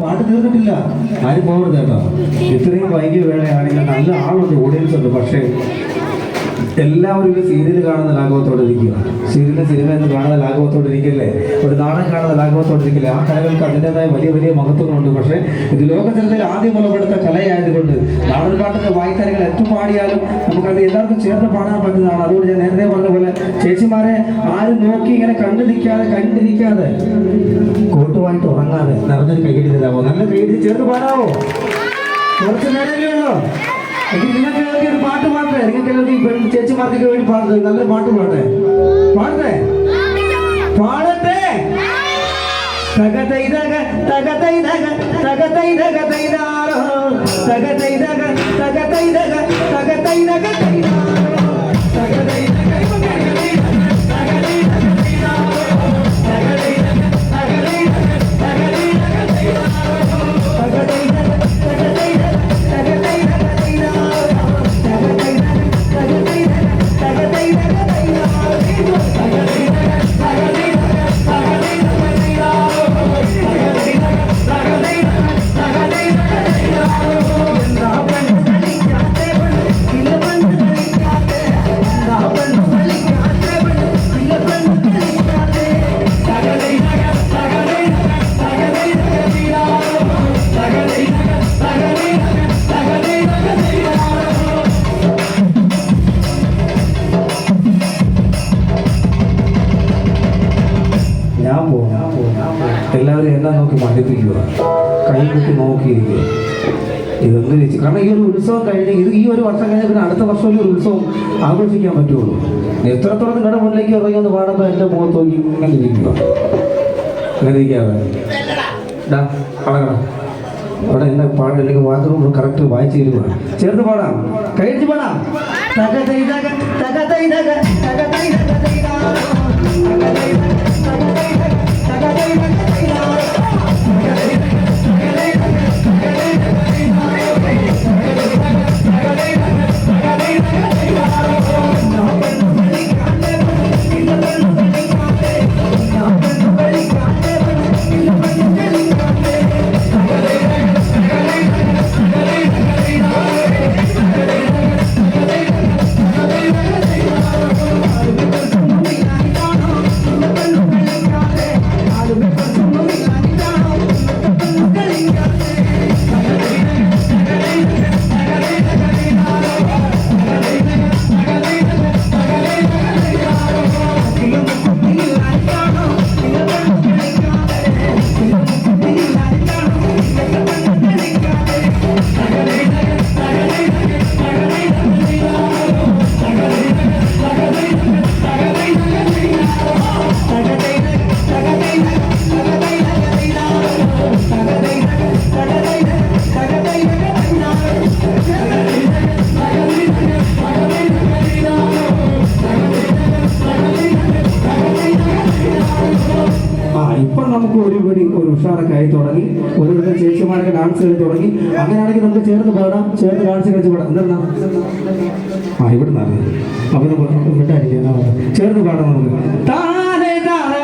പാട്ട് തീർന്നിട്ടില്ല, ആരും പോകരുത് കേട്ടോ. ഇത്രയും വൈകിയ വേളയാണെങ്കിൽ നല്ല ആളുണ്ട്, ഓഡിയൻസ് ഉണ്ട്. പക്ഷേ എല്ലാവരും ഒരു സീരിയൽ കാണുന്ന ലാഘവത്തോടെ ഇരിക്കുക. സിനിമ എന്ന് കാണുന്ന ലാഘവത്തോടെ ഇരിക്കല്ലേ, ഒരു നാടകം കാണുന്ന ലാഘവത്തോടെ ഇരിക്കില്ലേ. ആ കലകൾക്ക് അതിൻ്റെതായ വലിയ വലിയ മഹത്വങ്ങളുണ്ട്. പക്ഷേ ഇത് ലോകചരിത്രത്തിൽ ആദ്യം മുളപ്പെടുത്ത കലയായതുകൊണ്ട് നാടൻ പാട്ടിൻ്റെ വായ്ത്തരങ്ങൾ എത്ര പാടിയാലും നമുക്കത് എല്ലാവർക്കും ചേർന്ന് പാടാൻ പറ്റുന്നതാണ്. അതുകൊണ്ട് ഞാൻ നേരത്തെ പറഞ്ഞ പോലെ ചേച്ചിമാരെ ആരും നോക്കി ഇങ്ങനെ കണ്ടിരിക്കാതെ കോട്ടുവായിട്ട് ഉറങ്ങാതെ നിറഞ്ഞൊരു കൈയടി തരാമോ? നല്ല കൈയടി ചേർത്ത് പാടാവോ? കുറച്ച് നേരമല്ലേ ഉള്ളൂ. നിങ്ങൾക്ക് ഒരു പാട്ട് പാടട്ടെ, നിങ്ങൾക്ക് ചേച്ചിമാർക്ക് വേണ്ടി പാടുന്നത് നല്ലൊരു പാട്ട് പാടട്ടെ. തകതൈതക തകതൈതക തകതൈതക തൈതാരോ തകതൈതക തകതൈതക തകതൈതക തൈതാരോ തകതൈതക എല്ലാവരും എന്നെ നോക്കി മടുപ്പിക്കുക, കൈകുട്ടി നോക്കിയിരിക്കുക. ഇതൊന്നും വെച്ച് കാരണം ഈ ഒരു ഉത്സവം കഴിഞ്ഞ് ഈ ഒരു വർഷം കഴിഞ്ഞാൽ പിന്നെ അടുത്ത വർഷം ഒരു ഉത്സവം ആഘോഷിക്കാൻ പറ്റുള്ളൂ. എത്രത്തോളം നിങ്ങളുടെ മുന്നിലേക്ക് ഇറങ്ങി ഒന്ന് പാടുമ്പോൾ എൻ്റെ മുഖത്ത് നോക്കി ഇങ്ങനെ ഇരിക്കുക, അങ്ങനെ ഇരിക്കാതെ അവിടെ എന്നെ പാടില്ലെങ്കിൽ ബാത്റൂം കറക്റ്റ് വായിച്ചു തരുക. ചേർത്ത് പാടാം, കഴിച്ച് പാടാം. ഇപ്പം നമുക്ക് ഒരു ഉഷാറൊക്കെ ആയി തുടങ്ങി, ഒരുവിധം ചേച്ചിമാരൊക്കെ ഡാൻസ് കളി തുടങ്ങി. അങ്ങനെയാണെങ്കിൽ നമുക്ക് ചേർന്ന് പാടാം, ചേർന്ന് ഡാൻസ് കളിച്ച് പാടാം. എന്താ ഇവിടെ നിന്നാണ് അപ്പം ചേർന്ന് പാടാം നമുക്ക്. താനെ താനെ